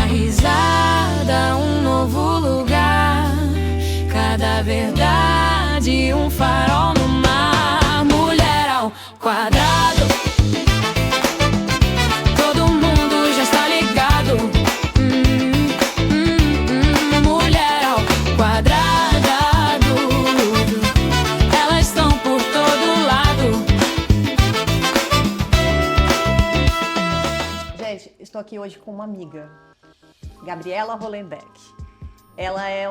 risada, um novo lugar, cada verdade, um farol no mar. Mulher ao quadrado, todo mundo já está ligado. Mulher ao quadrado, elas estão por todo lado. Gente, estou aqui hoje com uma amiga, Gabriela Hollenberg. Ela é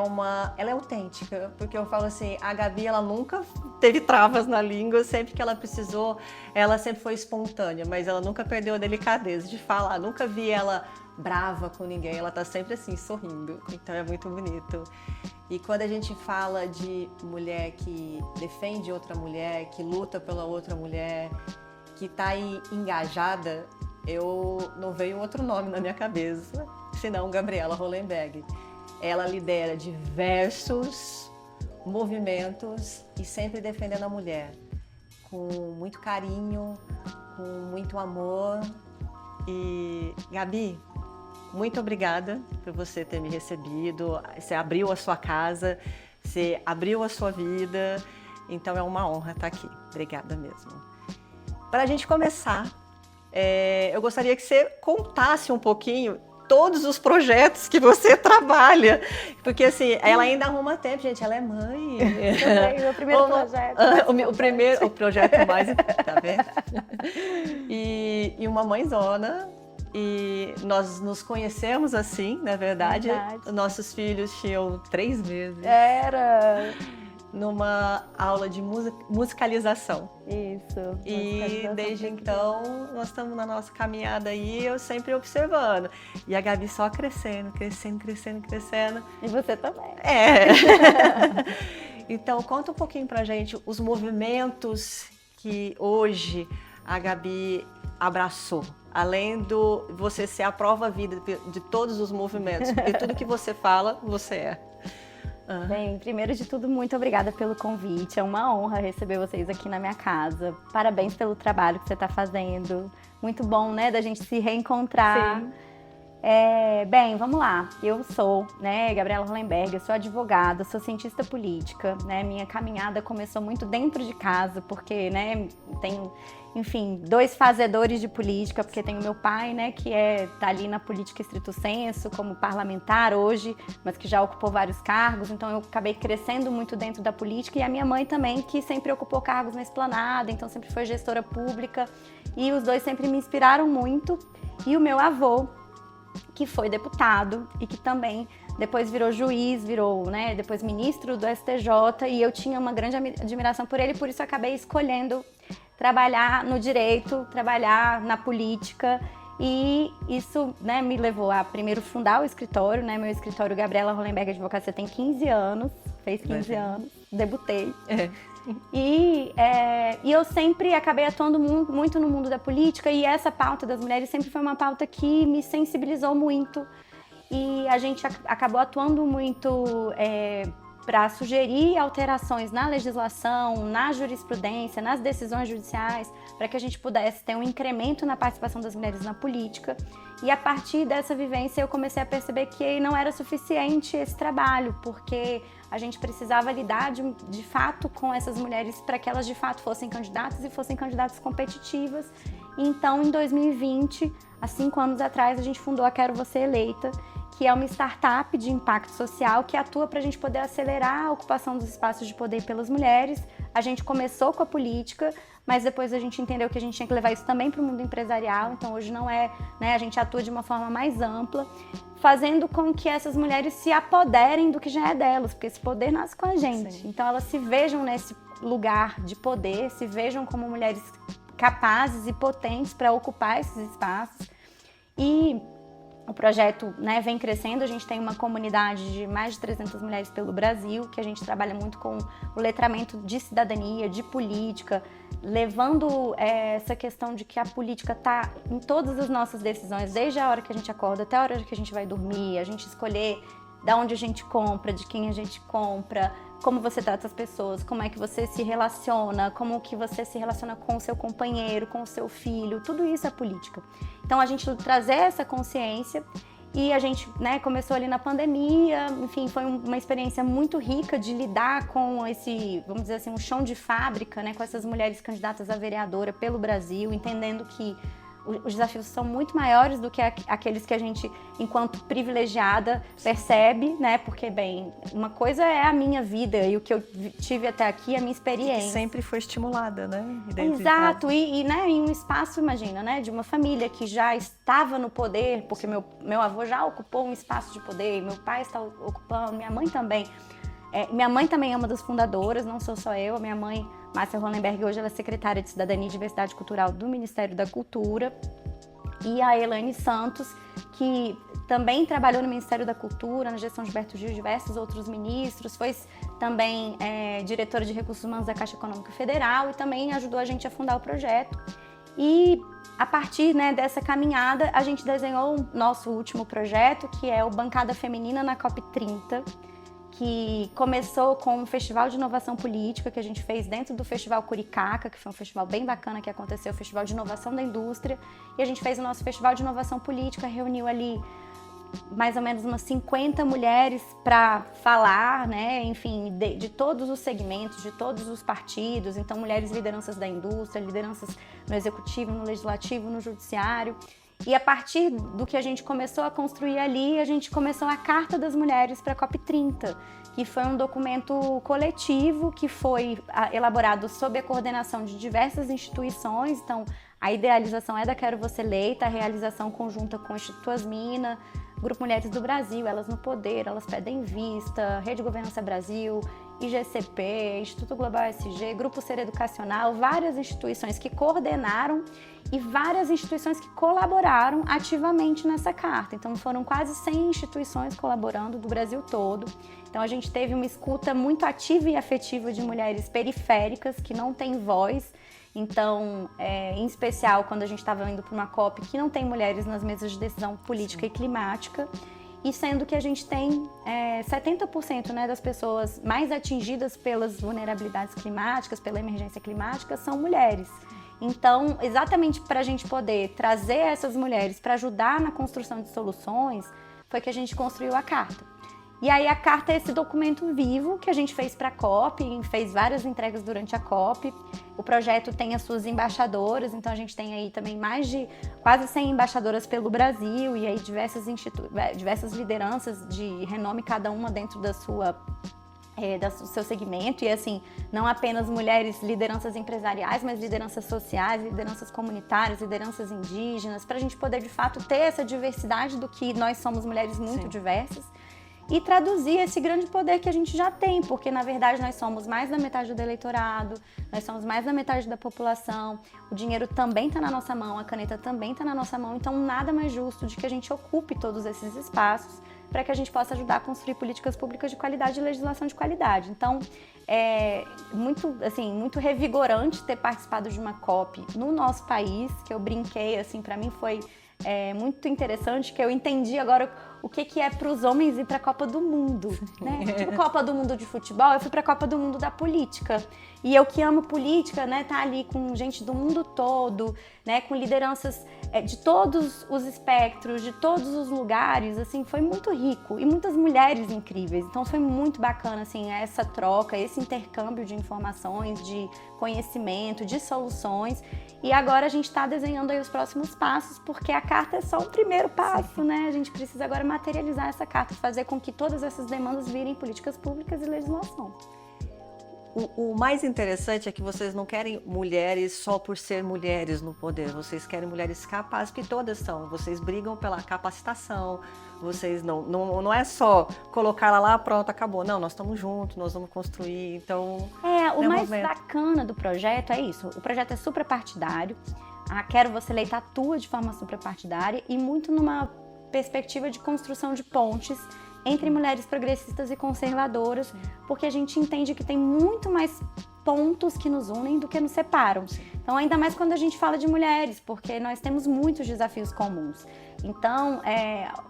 autêntica, porque eu falo assim, a Gabi, ela nunca teve travas na língua, sempre que ela precisou, ela sempre foi espontânea, mas ela nunca perdeu a delicadeza de falar, nunca vi ela brava com ninguém, ela tá sempre assim, sorrindo, então é muito bonito. E quando a gente fala de mulher que defende outra mulher, que luta pela outra mulher, que tá aí engajada, não veio outro nome na minha cabeça, senão Gabriela Hollenberg. Ela lidera diversos movimentos e sempre defendendo a mulher, com muito carinho, com muito amor. E, Gabi, muito obrigada por você ter me recebido. Você abriu a sua casa, você abriu a sua vida, então é uma honra estar aqui. Obrigada mesmo. Para a gente começar, eu gostaria que você contasse um pouquinho todos os projetos que você trabalha, porque assim, ela ainda arruma tempo, gente, ela é mãe. Meu primeiro projeto. O projeto mais, tá vendo? E uma mãezona, e nós nos conhecemos assim, na verdade. Nossos filhos tinham 3 meses. Era! Numa aula de musicalização. Isso. E desde então, nós estamos na nossa caminhada aí, eu sempre observando. E a Gabi só crescendo. E você também. Então, conta um pouquinho pra gente os movimentos que hoje a Gabi abraçou. Além do você ser a prova-vida de todos os movimentos, porque tudo que você fala, você é. Bem, primeiro de tudo, muito obrigada pelo convite. É uma honra receber vocês aqui na minha casa. Parabéns pelo trabalho que você está fazendo. Muito bom, né, da gente se reencontrar. Sim. Bem, vamos lá. Eu sou, Gabriela Hollenberg, eu sou advogada, sou cientista política, Minha caminhada começou muito dentro de casa, porque, tenho, enfim, 2 fazedores de política, porque tenho meu pai, que tá ali na política estrito sensu, como parlamentar hoje, mas que já ocupou vários cargos, então eu acabei crescendo muito dentro da política, e a minha mãe também, que sempre ocupou cargos na Esplanada, então sempre foi gestora pública, e os 2 sempre me inspiraram muito, e o meu avô, que foi deputado e que também depois virou juiz, depois ministro do STJ, e eu tinha uma grande admiração por ele, por isso acabei escolhendo trabalhar no direito, trabalhar na política, e isso me levou a primeiro fundar o escritório, meu escritório Gabriela Hollenberg Advocacia tem 15 anos, fez 15 anos, debutei. E eu sempre acabei atuando muito no mundo da política, e essa pauta das mulheres sempre foi uma pauta que me sensibilizou muito, e a gente acabou atuando muito para sugerir alterações na legislação, na jurisprudência, nas decisões judiciais, para que a gente pudesse ter um incremento na participação das mulheres na política. E a partir dessa vivência eu comecei a perceber que não era suficiente esse trabalho, porque a gente precisava lidar de fato com essas mulheres para que elas de fato fossem candidatas e fossem candidatas competitivas. Então, em 2020, há 5 anos atrás, a gente fundou a Quero Você Eleita, que é uma startup de impacto social que atua para a gente poder acelerar a ocupação dos espaços de poder pelas mulheres. A gente começou com a política, mas depois a gente entendeu que a gente tinha que levar isso também para o mundo empresarial, então hoje não é, a gente atua de uma forma mais ampla, fazendo com que essas mulheres se apoderem do que já é delas, porque esse poder nasce com a gente. Sim. Então elas se vejam nesse lugar de poder, se vejam como mulheres capazes e potentes para ocupar esses espaços. E o projeto vem crescendo, a gente tem uma comunidade de mais de 300 mulheres pelo Brasil, que a gente trabalha muito com o letramento de cidadania, de política, levando essa questão de que a política está em todas as nossas decisões, desde a hora que a gente acorda até a hora que a gente vai dormir, a gente escolher de onde a gente compra, de quem a gente compra, como você trata as pessoas, como é que você se relaciona, como que você se relaciona com o seu companheiro, com o seu filho, tudo isso é política. Então a gente trazer essa consciência E a gente, né, começou ali na pandemia, enfim, foi uma experiência muito rica de lidar com esse, vamos dizer assim, um chão de fábrica, né, com essas mulheres candidatas a vereadora pelo Brasil, entendendo que os desafios são muito maiores do que aqueles que a gente, enquanto privilegiada, percebe, né? Porque, bem, uma coisa é a minha vida e o que eu tive até aqui, a minha experiência. Que sempre foi estimulada, né? Exato, né, em um espaço, imagina, né? De uma família que já estava no poder, porque meu avô já ocupou um espaço de poder, meu pai está ocupando, minha mãe também. Minha mãe também é uma das fundadoras, não sou só eu, a minha mãe, Márcia Hollenberg, hoje ela é secretária de Cidadania e Diversidade Cultural do Ministério da Cultura, e a Elaine Santos, que também trabalhou no Ministério da Cultura, na gestão de Gilberto Gil e diversos outros ministros, foi também diretora de Recursos Humanos da Caixa Econômica Federal e também ajudou a gente a fundar o projeto. E a partir, né, dessa caminhada, a gente desenhou o nosso último projeto, que é o Bancada Feminina na COP30, que começou com um festival de inovação política que a gente fez dentro do Festival Curicaca, que foi um festival bem bacana que aconteceu, o Festival de Inovação da Indústria, e a gente fez o nosso Festival de Inovação Política, reuniu ali mais ou menos umas 50 mulheres para falar, né, enfim, de todos os segmentos, de todos os partidos, então mulheres lideranças da indústria, lideranças no executivo, no legislativo, no judiciário. E a partir do que a gente começou a construir ali, a gente começou a Carta das Mulheres para a COP30, que foi um documento coletivo que foi elaborado sob a coordenação de diversas instituições. Então, a idealização é da Quero Você Eleita, a realização conjunta com o Instituto Asmina, Grupo Mulheres do Brasil, Elas no Poder, Elas Pedem Vista, Rede Governança Brasil, IGCP, Instituto Global SG, Grupo Ser Educacional, várias instituições que coordenaram e várias instituições que colaboraram ativamente nessa carta. Então foram quase 100 instituições colaborando do Brasil todo. Então a gente teve uma escuta muito ativa e afetiva de mulheres periféricas que não têm voz. Então, em especial quando a gente estava indo para uma COP que não tem mulheres nas mesas de decisão política e climática. E sendo que a gente tem 70%, né, das pessoas mais atingidas pelas vulnerabilidades climáticas, pela emergência climática, são mulheres. Então, exatamente para a gente poder trazer essas mulheres para ajudar na construção de soluções, foi que a gente construiu a Carta. E aí a Carta é esse documento vivo que a gente fez para a COP, fez várias entregas durante a COP. O projeto tem as suas embaixadoras, então a gente tem aí também mais de quase 100 embaixadoras pelo Brasil e aí diversas lideranças de renome, cada uma dentro do seu segmento. E assim, não apenas mulheres, lideranças empresariais, mas lideranças sociais, lideranças comunitárias, lideranças indígenas, para a gente poder de fato ter essa diversidade do que nós somos mulheres muito diversas. E traduzir esse grande poder que a gente já tem, porque na verdade nós somos mais da metade do eleitorado, nós somos mais da metade da população, o dinheiro também está na nossa mão, a caneta também está na nossa mão, então nada mais justo de que a gente ocupe todos esses espaços para que a gente possa ajudar a construir políticas públicas de qualidade e legislação de qualidade. Então, é muito revigorante ter participado de uma COP no nosso país, que eu brinquei, assim, para mim foi muito interessante, que eu entendi agora o que é para os homens ir para a Copa do Mundo, né? Tipo Copa do Mundo de futebol, eu fui para a Copa do Mundo da política. E eu que amo política, né, tá ali com gente do mundo todo, né, com lideranças de todos os espectros, de todos os lugares, assim, foi muito rico. E muitas mulheres incríveis. Então foi muito bacana, assim, essa troca, esse intercâmbio de informações, de conhecimento, de soluções. E agora a gente está desenhando aí os próximos passos, porque a carta é só o primeiro passo, né? A gente precisa agora materializar essa carta, fazer com que todas essas demandas virem políticas públicas e legislação. O mais interessante é que vocês não querem mulheres só por ser mulheres no poder, vocês querem mulheres capazes, que todas são, vocês brigam pela capacitação, vocês não é só colocar ela lá, pronto, acabou, não, nós estamos juntos, nós vamos construir, então... O mais bacana do projeto é isso, o projeto é suprapartidário, a Quero Você Eleita atua de forma suprapartidária e muito numa perspectiva de construção de pontes entre mulheres progressistas e conservadoras, porque a gente entende que tem muito mais pontos que nos unem do que nos separam. Então, ainda mais quando a gente fala de mulheres, porque nós temos muitos desafios comuns. Então,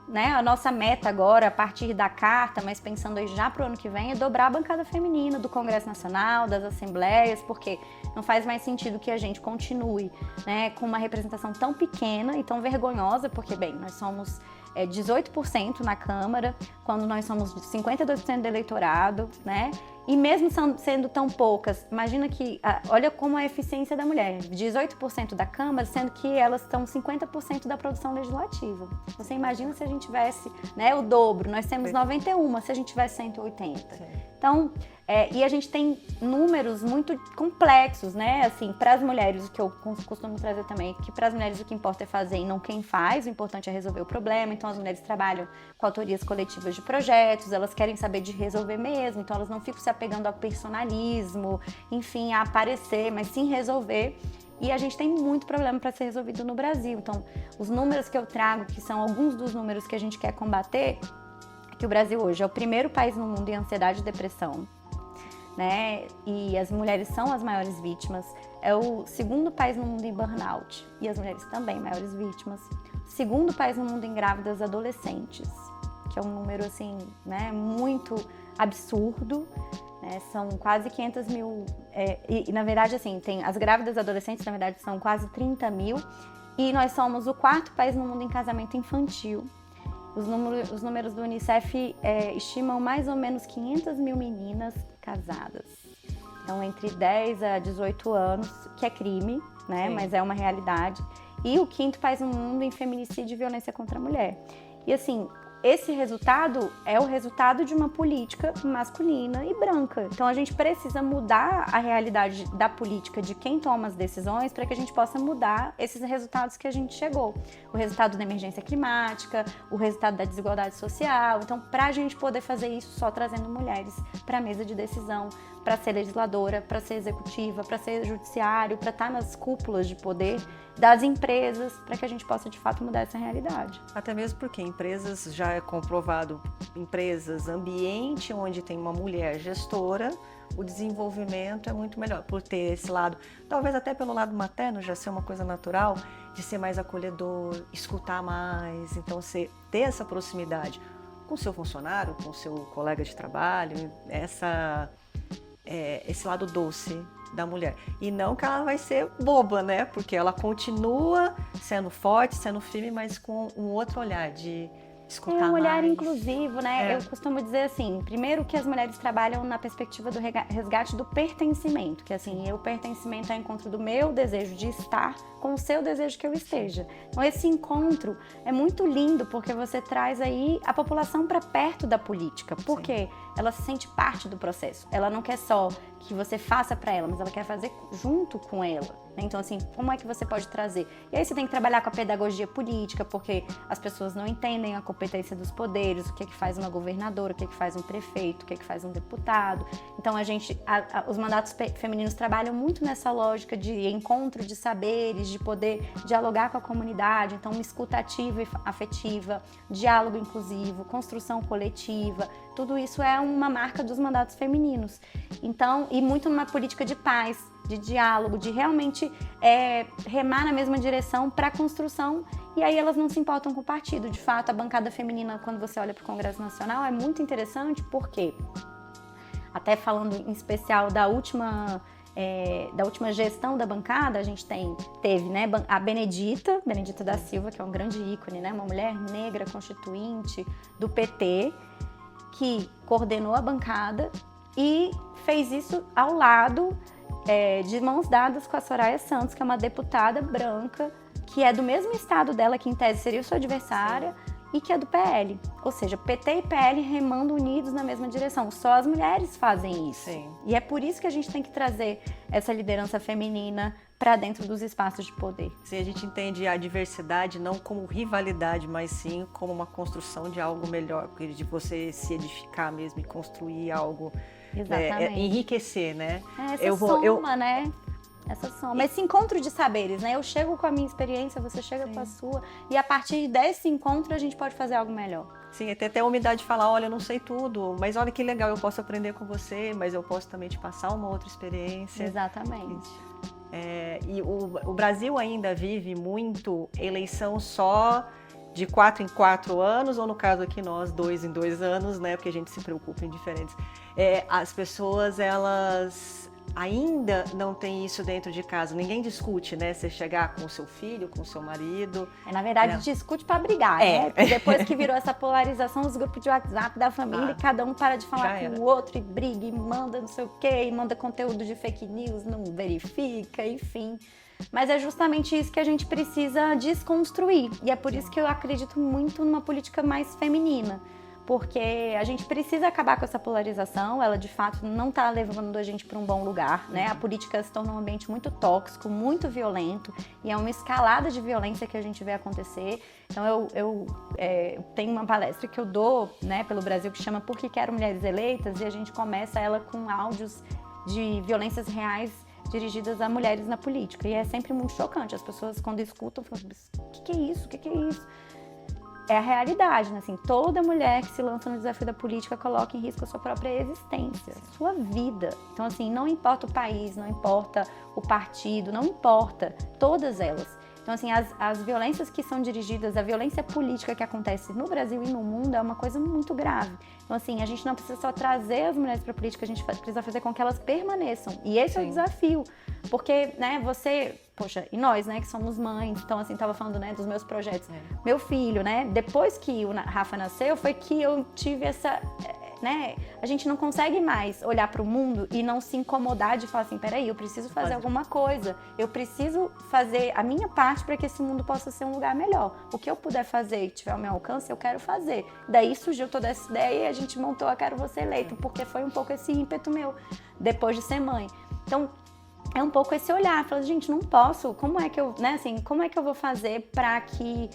né, a nossa meta agora, a partir da carta, mas pensando aí já para o ano que vem, é dobrar a bancada feminina do Congresso Nacional, das assembleias, porque não faz mais sentido que a gente continue, né, com uma representação tão pequena e tão vergonhosa, porque, bem, nós somos 18% na Câmara, quando nós somos 52% do eleitorado, né? E mesmo sendo tão poucas, imagina que, olha como a eficiência da mulher, 18% da Câmara, sendo que elas estão 50% da produção legislativa. Você imagina se a gente tivesse, né, o dobro, nós temos 91, se a gente tivesse 180. Sim. Então, e a gente tem números muito complexos, né, assim, para as mulheres, o que eu costumo trazer também, que para as mulheres o que importa é fazer e não quem faz, o importante é resolver o problema. Então as mulheres trabalham com autorias coletivas de projetos, elas querem saber de resolver mesmo, então elas não ficam se apegando ao personalismo, enfim, a aparecer, mas sim resolver. E a gente tem muito problema para ser resolvido no Brasil. Então, os números que eu trago, que são alguns dos números que a gente quer combater, é que o Brasil hoje é o primeiro país no mundo em ansiedade e depressão, né? E as mulheres são as maiores vítimas. É o segundo país no mundo em burnout, e as mulheres também maiores vítimas. Segundo país no mundo em grávidas adolescentes, que é um número, assim, né, muito absurdo. São quase 500 mil, e na verdade, assim, tem as grávidas adolescentes, na verdade, são quase 30 mil, e nós somos o quarto país no mundo em casamento infantil. Os números do Unicef estimam mais ou menos 500 mil meninas casadas. Então, entre 10 a 18 anos, que é crime, né? Sim. Mas é uma realidade. E o quinto país no mundo em feminicídio e violência contra a mulher. E assim, esse resultado é o resultado de uma política masculina e branca. Então a gente precisa mudar a realidade da política de quem toma as decisões para que a gente possa mudar esses resultados que a gente chegou. O resultado da emergência climática, o resultado da desigualdade social. Então, para a gente poder fazer isso só trazendo mulheres para a mesa de decisão, para ser legisladora, para ser executiva, para ser judiciário, para estar nas cúpulas de poder das empresas, para que a gente possa de fato mudar essa realidade. Até mesmo porque empresas, já é comprovado, empresas, ambiente onde tem uma mulher gestora, o desenvolvimento é muito melhor, por ter esse lado, talvez até pelo lado materno já ser uma coisa natural, de ser mais acolhedor, escutar mais, então ter essa proximidade com o seu funcionário, com o seu colega de trabalho, esse lado doce da mulher. E não que ela vai ser boba, né? Porque ela continua sendo forte, sendo firme, mas com um outro olhar de escutar mais. Um olhar inclusivo, né? Eu costumo dizer assim, primeiro que as mulheres trabalham na perspectiva do resgate do pertencimento, que assim, o pertencimento é o encontro do meu desejo de estar com o seu desejo que eu esteja. Então esse encontro é muito lindo, porque você traz aí a população para perto da política, porque ela se sente parte do processo. Ela não quer só que você faça para ela, mas ela quer fazer junto com ela. Então, assim, como é que você pode trazer? E aí você tem que trabalhar com a pedagogia política, porque as pessoas não entendem a competência dos poderes, o que é que faz uma governadora, o que é que faz um prefeito, o que é que faz um deputado. Então, os mandatos femininos trabalham muito nessa lógica de encontro de saberes, de poder dialogar com a comunidade. Então, uma escuta ativa e afetiva, diálogo inclusivo, construção coletiva, tudo isso é uma marca dos mandatos femininos. Então, e muito uma política de paz, de diálogo, de realmente remar na mesma direção para a construção, e aí elas não se importam com o partido. De fato, a bancada feminina, quando você olha para o Congresso Nacional, é muito interessante, porque, até falando em especial da última gestão da bancada, a gente teve, né, a Benedita da Silva, que é um grande ícone, né, uma mulher negra constituinte do PT, que coordenou a bancada e fez isso ao lado de mãos dadas com a Soraya Santos, que é uma deputada branca, que é do mesmo estado dela, que em tese seria sua adversária, e que é do PL. Ou seja, PT e PL remando unidos na mesma direção. Só as mulheres fazem isso. Sim. E é por isso que a gente tem que trazer essa liderança feminina para dentro dos espaços de poder. Sim, a gente entende a diversidade não como rivalidade, mas sim como uma construção de algo melhor, de você se edificar mesmo e construir algo, enriquecer, né? Essa soma, né? essa soma, esse encontro de saberes, né? Eu chego com a minha experiência, você chega com a sua, e a partir desse encontro a gente pode fazer algo melhor. Sim, tem até a humildade de falar, olha, eu não sei tudo, mas olha que legal, eu posso aprender com você, mas eu posso também te passar uma outra experiência. Exatamente. E o Brasil ainda vive muito eleição só de 4 em 4 anos, ou no caso aqui nós, 2 em 2 anos, né? Porque a gente se preocupa em diferentes. As pessoas, elas ainda não têm isso dentro de casa. Ninguém discute, né? Você chegar com o seu filho, com o seu marido. Na verdade, discute para brigar, né? Porque depois que virou essa polarização, os grupos de WhatsApp da família, cada um para de falar com o outro e briga e manda não sei o quê, e manda conteúdo de fake news, não verifica, enfim. Mas é justamente isso que a gente precisa desconstruir. E é por isso que eu acredito muito numa política mais feminina. Porque a gente precisa acabar com essa polarização, ela de fato não está levando a gente para um bom lugar, né? A política se tornou um ambiente muito tóxico, muito violento, e é uma escalada de violência que a gente vê acontecer. Então eu tenho uma palestra que eu dou, né, pelo Brasil, que chama Por que Quero Mulheres Eleitas, e a gente começa ela com áudios de violências reais dirigidas a mulheres na política. E é sempre muito chocante, as pessoas quando escutam falam, o que é isso? O que é isso? É a realidade, né? Assim, toda mulher que se lança no desafio da política coloca em risco a sua própria existência, a sua vida. Então, assim, não importa o país, não importa o partido, não importa, todas elas. Então, assim, as violências que são dirigidas, a violência política que acontece no Brasil e no mundo é uma coisa muito grave. Então, assim, a gente não precisa só trazer as mulheres para a política, a gente precisa fazer com que elas permaneçam. E esse é o desafio. Porque, né, poxa, e nós, né, que somos mães, então, assim, tava falando, né, dos meus projetos. Meu filho, né, depois que o Rafa nasceu, foi que eu tive essa... né? A gente não consegue mais olhar para o mundo e não se incomodar de falar assim, peraí, eu preciso fazer alguma coisa, eu preciso fazer a minha parte para que esse mundo possa ser um lugar melhor. O que eu puder fazer e tiver ao meu alcance, eu quero fazer. Daí surgiu toda essa ideia e a gente montou a Quero Você Eleito, porque foi um pouco esse ímpeto meu, depois de ser mãe. Então, é um pouco esse olhar, falar, gente, não posso, como é que eu, né, assim, como é que eu vou fazer para que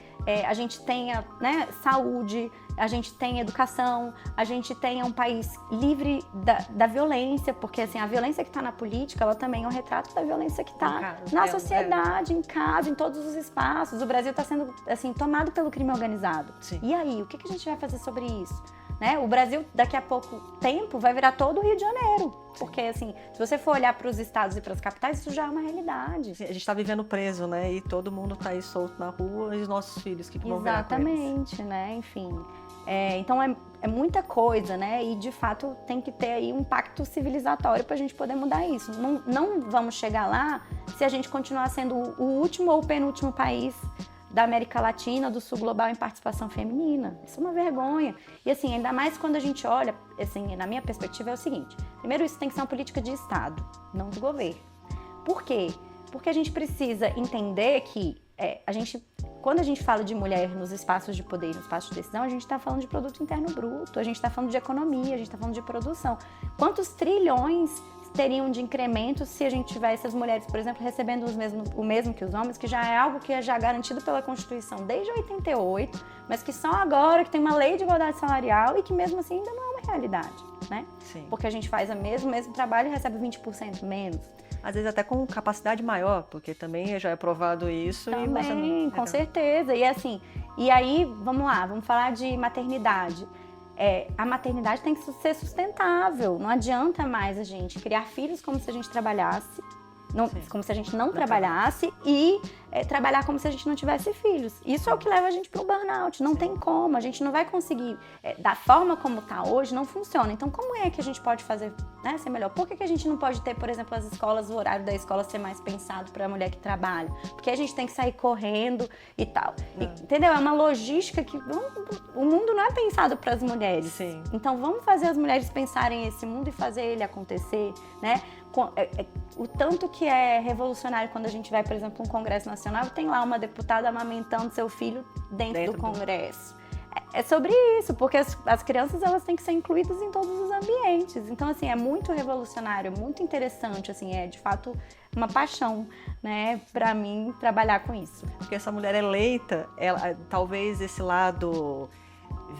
a gente tenha, né, saúde, a gente tenha educação, a gente tenha um país livre da violência, porque assim, a violência que está na política, ela também é um retrato da violência que está na sociedade, em casa, em todos os espaços. O Brasil está sendo, assim, tomado pelo crime organizado. Sim. E aí, o que a gente vai fazer sobre isso? Né? O Brasil, daqui a pouco tempo, vai virar todo o Rio de Janeiro. Porque, assim, se você for olhar para os estados e para as capitais, isso já é uma realidade. Sim, a gente está vivendo preso, né? E todo mundo está aí solto na rua, e os nossos filhos, o que vão virar com eles? Exatamente, né? Enfim. Então, é muita coisa, né? E, de fato, tem que ter aí um pacto civilizatório para a gente poder mudar isso. Não vamos chegar lá se a gente continuar sendo o último ou o penúltimo país da América Latina, do Sul Global em participação feminina. Isso é uma vergonha. E assim, ainda mais quando a gente olha, assim, na minha perspectiva é o seguinte, primeiro isso tem que ser uma política de Estado, não do governo. Por quê? Porque a gente precisa entender que quando a gente fala de mulher nos espaços de poder e nos espaços de decisão, a gente está falando de produto interno bruto, a gente está falando de economia, a gente está falando de produção. Quantos trilhões teriam de incremento se a gente tivesse as mulheres, por exemplo, recebendo o mesmo que os homens, que já é algo que é já garantido pela Constituição desde 88, mas que só agora que tem uma lei de igualdade salarial e que mesmo assim ainda não é uma realidade, né? Sim. Porque a gente faz o mesmo trabalho e recebe 20% menos. Às vezes até com capacidade maior, porque também já é provado isso. Também, com certeza. E assim, e aí, vamos lá, vamos falar de maternidade. A maternidade tem que ser sustentável. Não adianta mais a gente criar filhos como se a gente trabalhasse, como se a gente não trabalhasse e trabalhar como se a gente não tivesse filhos. Isso é o que leva a gente para o burnout. Não tem como, a gente não vai conseguir, da forma como está hoje, não funciona. Então, como é que a gente pode fazer, né, ser melhor? Por que a gente não pode ter, por exemplo, as escolas, o horário da escola ser mais pensado para a mulher que trabalha? Porque a gente tem que sair correndo e tal. Entendeu? É uma logística que o mundo não é pensado para as mulheres. Sim. Então, vamos fazer as mulheres pensarem esse mundo e fazer ele acontecer, né? O tanto que é revolucionário quando a gente vai, por exemplo, um Congresso Nacional, tem lá uma deputada amamentando seu filho dentro do Congresso. É sobre isso, porque as crianças, elas têm que ser incluídas em todos os ambientes. Então, assim, é muito revolucionário, muito interessante, assim, é de fato uma paixão, né, para mim, trabalhar com isso. Porque essa mulher eleita, talvez esse lado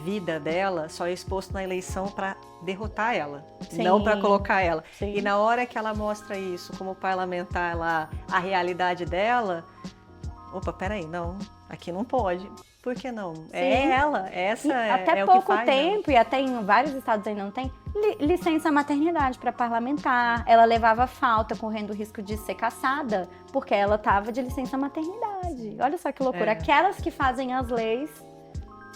vida dela só é exposto na eleição para derrotar ela, Sim. não para colocar ela. Sim. E na hora que ela mostra isso como parlamentar lá, a realidade dela, opa, peraí, não, aqui não pode. Por que não? É ela, essa até é o pouco que faz. tempo, e até em vários estados ainda não tem, licença maternidade para parlamentar. Ela levava falta, correndo o risco de ser caçada, porque ela estava de licença maternidade. Olha só que loucura. Aquelas que fazem as leis,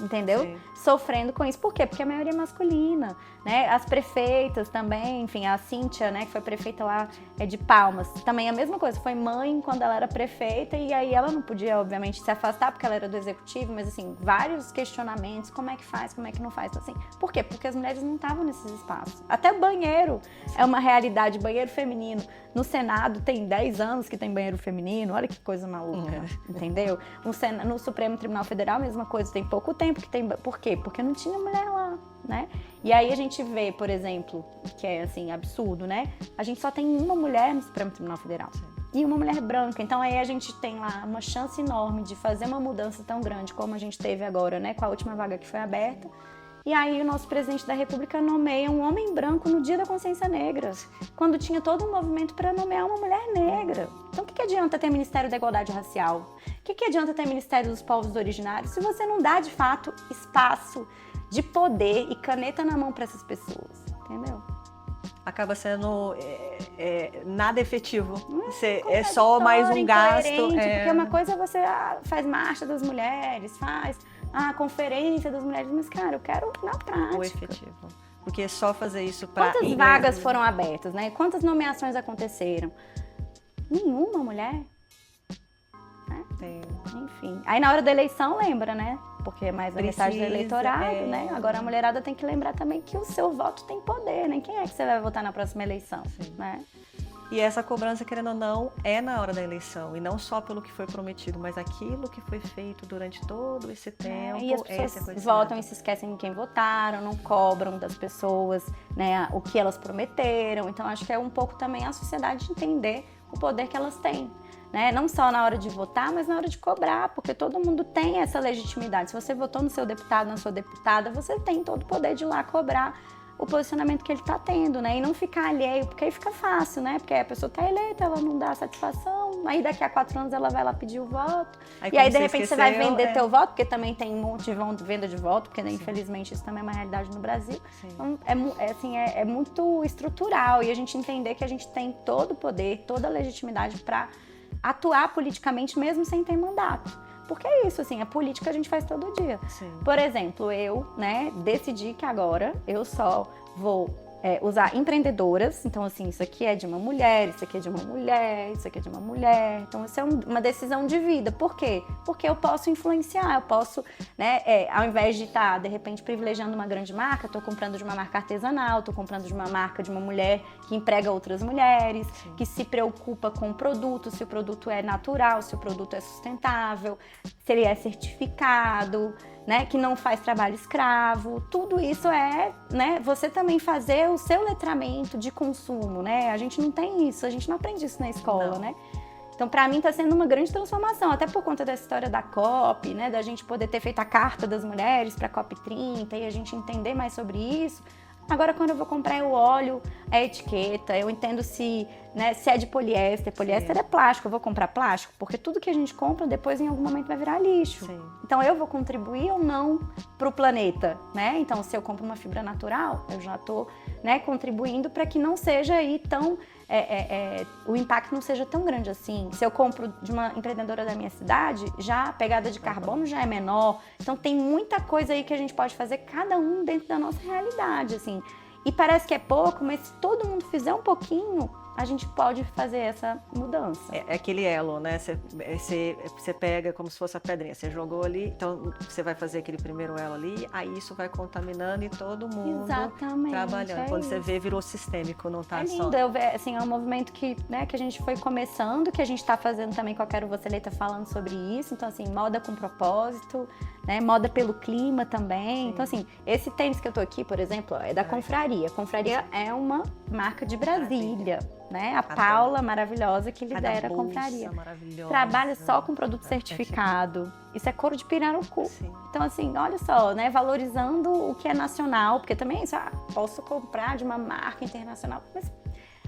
entendeu? Sim. Sofrendo com isso. Por quê? Porque a maioria é masculina, né? As prefeitas também, enfim, a Cíntia, né, que foi prefeita lá de Palmas, também a mesma coisa, foi mãe quando ela era prefeita e aí ela não podia, obviamente, se afastar porque ela era do executivo, mas assim, vários questionamentos, como é que faz, como é que não faz, então, assim, por quê? Porque as mulheres não estavam nesses espaços. Até banheiro é uma realidade, banheiro feminino. No Senado tem 10 anos que tem banheiro feminino, olha que coisa maluca, entendeu? No Supremo Tribunal Federal, a mesma coisa, tem pouco tempo que tem. Por quê? Porque não tinha mulher lá, né? E aí a gente vê, por exemplo, que é assim, absurdo, né? A gente só tem uma mulher no Supremo Tribunal Federal. Sim. E uma mulher branca. Então aí a gente tem lá uma chance enorme de fazer uma mudança tão grande como a gente teve agora, né? Com a última vaga que foi aberta. E aí o nosso presidente da República nomeia um homem branco no Dia da Consciência Negra, quando tinha todo um movimento para nomear uma mulher negra. Então o que adianta ter Ministério da Igualdade Racial? O que adianta ter Ministério dos Povos Originários se você não dá, de fato, espaço de poder e caneta na mão para essas pessoas, entendeu? Acaba sendo nada efetivo. É só mais um gasto. Porque uma coisa é você faz marcha das mulheres, faz a conferência das mulheres, mas, cara, eu quero na prática. O efetivo. Porque só fazer isso para... Quantas vagas foram abertas, né? Quantas nomeações aconteceram? Nenhuma mulher. Né? Enfim. Aí na hora da eleição, lembra, né? Porque é mais da metade do eleitorado, né? Agora a mulherada tem que lembrar também que o seu voto tem poder, né? Quem é que você vai votar na próxima eleição, né? E essa cobrança, querendo ou não, é na hora da eleição. E não só pelo que foi prometido, mas aquilo que foi feito durante todo esse tempo. E as pessoas votam e se esquecem de quem votaram, não cobram das pessoas, né, o que elas prometeram. Então, acho que é um pouco também a sociedade entender o poder que elas têm. Né? Não só na hora de votar, mas na hora de cobrar, porque todo mundo tem essa legitimidade. Se você votou no seu deputado, na sua deputada, você tem todo o poder de ir lá cobrar o posicionamento que ele está tendo, né? E não ficar alheio, porque aí fica fácil, né? Porque aí a pessoa está eleita, ela não dá satisfação, aí daqui a 4 anos ela vai lá pedir o voto, e aí de repente você vai vender teu voto, porque também tem um monte de venda de voto, porque infelizmente isso também é uma realidade no Brasil. Sim. Então é muito estrutural, e a gente entender que a gente tem todo o poder, toda a legitimidade para atuar politicamente mesmo sem ter mandato. Porque é isso, assim, a política a gente faz todo dia. Sim. Por exemplo, eu, né, decidi que agora eu só vou usar empreendedoras. Então, assim, isso aqui é de uma mulher, isso aqui é de uma mulher, isso aqui é de uma mulher. Então, isso é uma decisão de vida. Por quê? Porque eu posso influenciar, eu posso, né, ao invés de estar, de repente, privilegiando uma grande marca, estou comprando de uma marca artesanal, estou comprando de uma marca de uma mulher que emprega outras mulheres, sim, que se preocupa com o produto, se o produto é natural, se o produto é sustentável, se ele é certificado, né, que não faz trabalho escravo. Tudo isso é, né, você também fazer o seu letramento de consumo, né? A gente não tem isso, a gente não aprende isso na escola, não, né? Então, para mim, está sendo uma grande transformação, até por conta dessa história da COP, né, da gente poder ter feito a Carta das Mulheres para a COP 30 e a gente entender mais sobre isso. Agora, quando eu vou comprar, eu olho a etiqueta, eu entendo se, né, se é de poliéster. Poliéster sim, é plástico, eu vou comprar plástico, porque tudo que a gente compra depois em algum momento vai virar lixo. Sim. Então, eu vou contribuir ou não para o planeta, né? Então, se eu compro uma fibra natural, eu já estou, né, contribuindo para que não seja aí tão... o impacto não seja tão grande assim. Se eu compro de uma empreendedora da minha cidade, já a pegada de carbono já é menor. Então tem muita coisa aí que a gente pode fazer, cada um dentro da nossa realidade, assim. E parece que é pouco, mas se todo mundo fizer um pouquinho, a gente pode fazer essa mudança. É aquele elo, né? Você pega como se fosse a pedrinha, você jogou ali, então você vai fazer aquele primeiro elo ali, aí isso vai contaminando e todo mundo trabalhando. Quando você vê, virou sistêmico, não tá só... É lindo, assim, é um movimento que, né, que a gente foi começando, que a gente tá fazendo também com a Quero Você Eleita falando sobre isso. Então, assim, moda com propósito, né? Moda pelo clima também. Sim. Então, assim, esse tênis que eu tô aqui, por exemplo, é da Confraria. Confraria é uma marca de Brasília. né? A Adoro. Paula, maravilhosa, que Cada lidera a bolsa confraria. maravilhosa. Trabalha só com produto certificado. Isso é couro de pirarucu. Sim. Então, assim, olha só, né? Valorizando o que é nacional, porque também, posso comprar de uma marca internacional, mas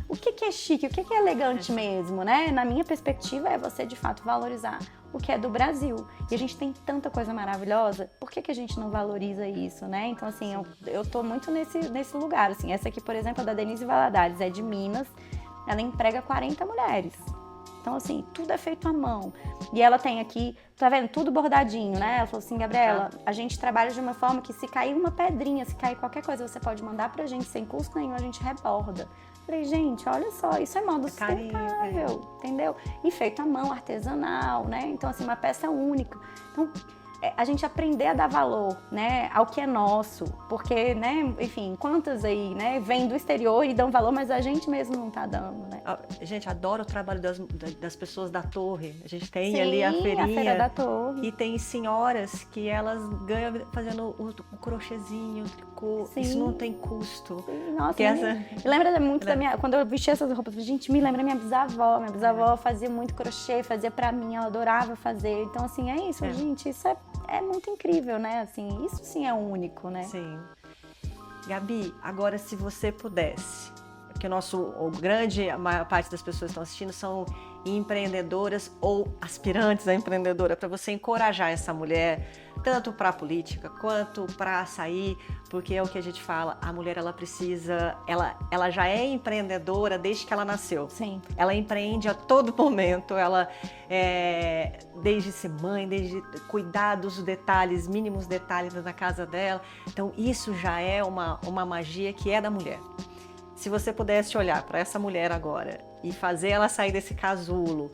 o que é chique, o que é elegante mesmo, né? Na minha perspectiva, é você, de fato, valorizar o que é do Brasil. E a gente tem tanta coisa maravilhosa, por que a gente não valoriza isso, né? Então, assim, eu tô muito nesse lugar, assim. Essa aqui, por exemplo, é da Denise Valadares, é de Minas, ela emprega 40 mulheres. Então, assim, tudo é feito à mão. E ela tem aqui, tá vendo? Tudo bordadinho, né? Ela falou assim, Gabriela, a gente trabalha de uma forma que se cair uma pedrinha, se cair qualquer coisa, você pode mandar pra gente sem custo nenhum, a gente reborda. Falei, gente, olha só, isso é modo sustentável, entendeu? E feito à mão, artesanal, né? Então, assim, uma peça única. Então, a gente aprender a dar valor, né, ao que é nosso, porque, né, enfim, quantas aí, né, vêm do exterior e dão valor, mas a gente mesmo não tá dando, né? Gente, adoro o trabalho das pessoas da Torre. A gente tem Sim, ali a feirinha. a Feira da Torre. E tem senhoras que elas ganham fazendo o crochêzinho, o tricô. Sim. Isso não tem custo. Sim, nossa, Que lembra muito da minha... Quando eu vestia essas roupas, gente, me lembra da minha bisavó. Minha bisavó fazia muito crochê, fazia pra mim, ela adorava fazer. Então, assim, é isso, gente, isso é muito incrível, né? Assim, isso sim é único, né? Sim. Gabi, agora se você pudesse, porque a maior parte das pessoas que estão assistindo são empreendedoras ou aspirantes a empreendedora, para você encorajar essa mulher, tanto para a política quanto para sair, porque é o que a gente fala, a mulher ela precisa, ela já é empreendedora desde que ela nasceu. Sim. Ela empreende a todo momento, ela desde ser mãe, desde cuidar dos detalhes, mínimos detalhes da casa dela. Então isso já é uma magia que é da mulher. Se você pudesse olhar para essa mulher agora e fazer ela sair desse casulo,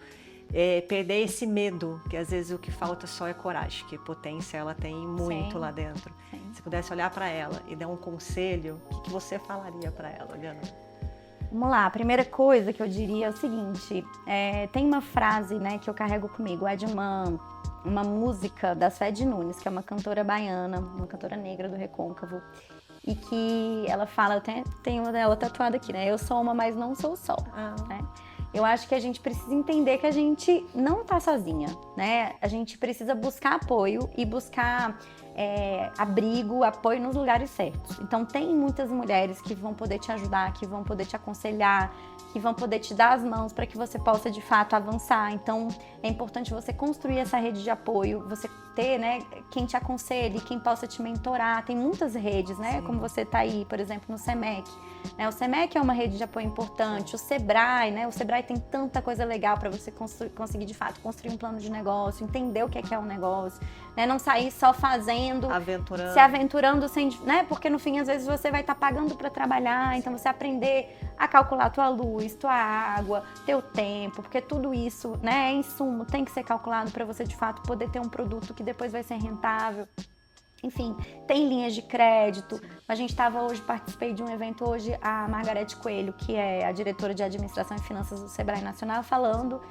perder esse medo, que às vezes o que falta só é coragem, que potência ela tem muito lá dentro. Sim. Se pudesse olhar para ela e dar um conselho, o que você falaria para ela, Gana? Vamos lá, a primeira coisa que eu diria é o seguinte, tem uma frase, né, que eu carrego comigo, é de uma música da Suede Nunes, que é uma cantora baiana, uma cantora negra do Recôncavo, e que ela fala, eu tenho ela tatuada aqui, né? Eu sou uma, mas não sou só, né? Eu acho que a gente precisa entender que a gente não tá sozinha, né? A gente precisa buscar apoio e buscar abrigo, apoio nos lugares certos. Então tem muitas mulheres que vão poder te ajudar, que vão poder te aconselhar, que vão poder te dar as mãos para que você possa de fato avançar. Então é importante você construir essa rede de apoio, você ter, né, quem te aconselhe, quem possa te mentorar. Tem muitas redes, né? Sim. Como você tá aí, por exemplo, no SEMEC. Né? O SEMEC é uma rede de apoio importante, o Sebrae, né? O Sebrae tem tanta coisa legal para você conseguir de fato construir um plano de negócio, entender o que é um negócio, né? Não sair só fazendo, se aventurando sem, né? Porque no fim às vezes você vai estar pagando para trabalhar, então você aprender a calcular tua luz, tua água, teu tempo, porque tudo isso, né, é insumo, tem que ser calculado para você de fato poder ter um produto que depois vai ser rentável. Enfim, tem linhas de crédito. A gente participei de um evento hoje, a Margarete Coelho, que é a diretora de Administração e Finanças do Sebrae Nacional, falando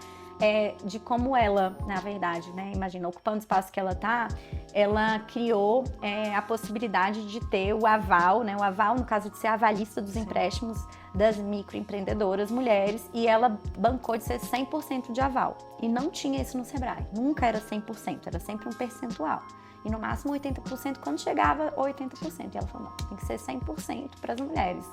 de como ela, na verdade, né, imagina, ocupando o espaço que ela tá, ela criou a possibilidade de ter o aval, né, o aval no caso de ser avalista dos empréstimos das microempreendedoras mulheres, e ela bancou de ser 100% de aval. E não tinha isso no Sebrae, nunca era 100%, era sempre um percentual. E no máximo 80% quando chegava 80%. E ela falou, não, tem que ser 100% para as mulheres.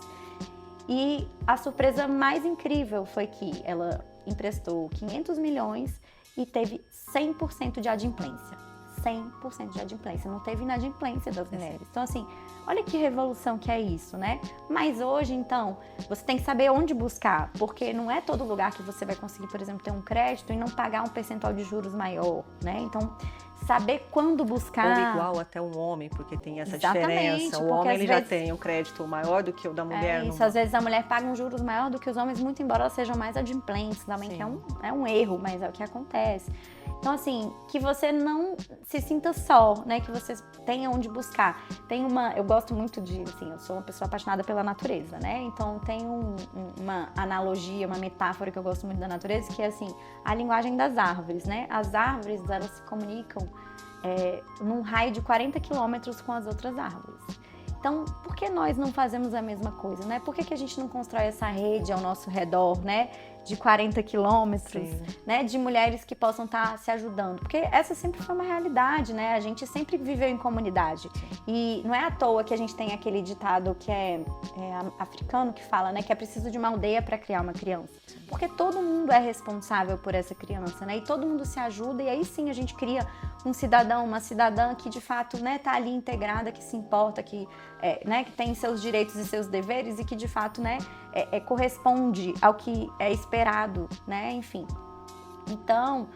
E a surpresa mais incrível foi que ela emprestou 500 milhões e teve 100% de adimplência. 100% de adimplência, não teve inadimplência das mulheres. Então, assim, olha que revolução que é isso, né? Mas hoje, então, você tem que saber onde buscar, porque não é todo lugar que você vai conseguir, por exemplo, ter um crédito e não pagar um percentual de juros maior, né? Então, saber quando buscar... Ou igual até um homem, porque tem essa Exatamente, diferença. O homem ele já tem um crédito maior do que o da mulher. Isso, às vezes a mulher paga um juros maior do que os homens, muito embora elas sejam mais adimplentes também, que é um erro, mas é o que acontece. Então, assim, que você não se sinta só, né? Que você tenha onde buscar. Eu gosto muito eu sou uma pessoa apaixonada pela natureza, né? Então, tem uma analogia, uma metáfora que eu gosto muito da natureza, que é, assim, a linguagem das árvores, né? As árvores, elas se comunicam num raio de 40 quilômetros com as outras árvores. Então, por que nós não fazemos a mesma coisa, né? Por que a gente não constrói essa rede ao nosso redor, né? De 40 quilômetros, né? De mulheres que possam estar se ajudando. Porque essa sempre foi uma realidade, né? A gente sempre viveu em comunidade. E não é à toa que a gente tem aquele ditado que é africano que fala, né? Que é preciso de uma aldeia para criar uma criança. Porque todo mundo é responsável por essa criança, né? E todo mundo se ajuda e aí sim a gente cria um cidadão, uma cidadã que de fato, né, tá ali integrada, que se importa, que, né, que tem seus direitos e seus deveres e que de fato, né, corresponde ao que é esperado, né, enfim. Então,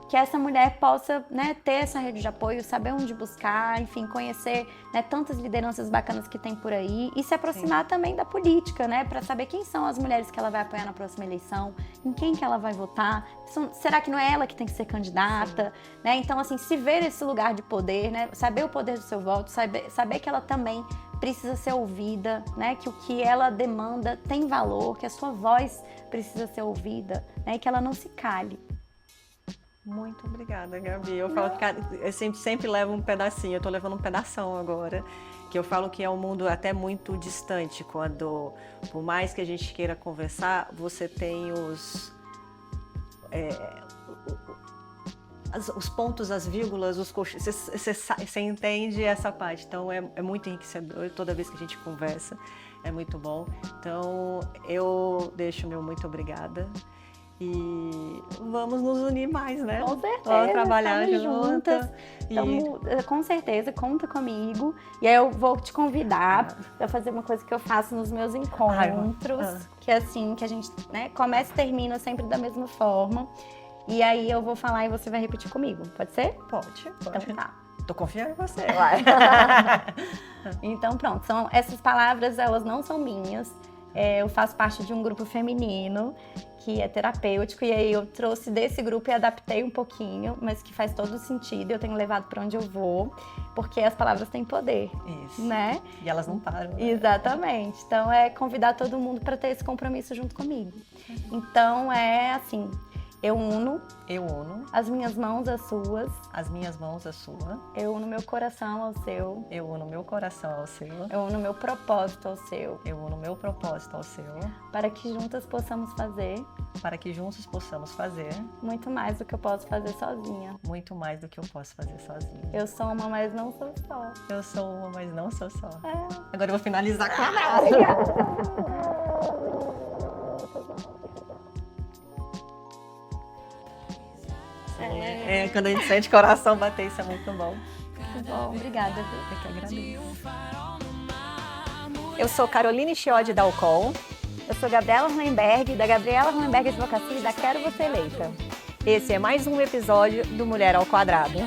que essa mulher possa, né, ter essa rede de apoio, saber onde buscar, enfim, conhecer, né, tantas lideranças bacanas que tem por aí e se aproximar também da política, né, para saber quem são as mulheres que ela vai apoiar na próxima eleição, em quem que ela vai votar, será que não é ela que tem que ser candidata, né? Então, assim, se ver esse lugar de poder, né, saber o poder do seu voto, saber que ela também precisa ser ouvida, né, que o que ela demanda tem valor, que a sua voz precisa ser ouvida, né, e que ela não se cale. Muito obrigada, Gabi. Eu falo que eu sempre levo um pedacinho, eu tô levando um pedação agora, que eu falo que é um mundo até muito distante, quando, por mais que a gente queira conversar, você tem os pontos, as vírgulas, você entende essa parte. Então é muito enriquecedor toda vez que a gente conversa, é muito bom. Então eu deixo meu muito obrigada. E vamos nos unir mais, né? Com certeza. Vamos trabalhar juntas. Então, com certeza, conta comigo. E aí eu vou te convidar para fazer uma coisa que eu faço nos meus encontros, que é assim, que a gente, né, começa e termina sempre da mesma forma. E aí eu vou falar e você vai repetir comigo. Pode ser? Pode. Então tá. Tô confiando em você. Então pronto, essas palavras, elas não são minhas. Eu faço parte de um grupo feminino que é terapêutico e aí eu trouxe desse grupo e adaptei um pouquinho, mas que faz todo sentido, eu tenho levado para onde eu vou, porque as palavras têm poder. Isso. Né? E elas não param. Né? Exatamente. Então é convidar todo mundo para ter esse compromisso junto comigo. Então é assim, eu uno as minhas mãos às suas. As minhas mãos à sua. Eu uno meu coração ao seu. Eu uno meu coração ao seu. Eu uno meu propósito ao seu. Eu uno meu propósito ao seu. Para que juntas possamos fazer. Para que juntos possamos fazer. Muito mais do que eu posso fazer sozinha. Muito mais do que eu posso fazer sozinha. Eu sou uma, mas não sou só. Eu sou uma, mas não sou só. Agora eu vou finalizar com quando a gente sente o coração bater, isso é muito bom. Muito bom, obrigada. Eu que agradeço. Eu sou Caroline Chiodi da Alcol. Eu sou Gabriela Hollenberg, da Gabriela Hollenberg Advocacia e da Quero Você Eleita. Esse é mais um episódio do Mulher ao Quadrado.